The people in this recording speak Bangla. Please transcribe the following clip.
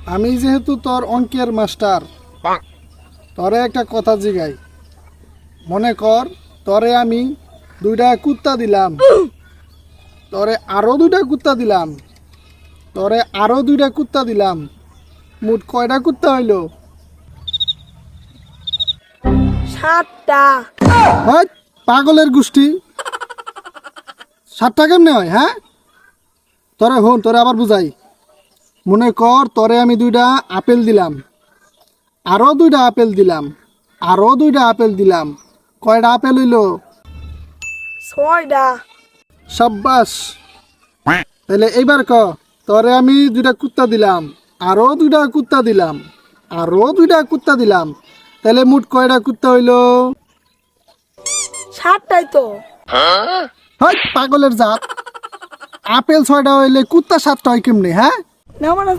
আমি যেহেতু তোর অঙ্কের মাস্টার, তরে একটা কথা জিগাই। মনে কর তরে আমি 2টা কুত্তা দিলাম, তরে আরো 2টা কুত্তা দিলাম, তরে আরো 2টা কুত্তা দিলাম, মোট কয়টা কুত্তা হইল? 7টা। হ্যাঁ, পাগলের গোষ্ঠী, 7টা কেমনে হয়? হ্যাঁ, তরে হন, তরে আবার বুঝাই। মনে কর তরে আমি 2টা আপেল দিলাম, আরো 2টা আপেল দিলাম, আরো 2টা আপেল দিলাম, কয়টা আপেল হইল? 6টা। সাব্বাস। তাহলে এইবার ক, তরে আমি 2টা কুত্তা দিলাম, আরো 2টা কুত্তা দিলাম, আরো 2টা কুত্তা দিলাম, তাহলে মোট কয়টা কুত্তা হইল? 7টাই তো। হয় পাগলের জাত, আপেল 6টা হইলে কুত্তা 7টা হয় কেমনে? হ্যাঁ, না মানে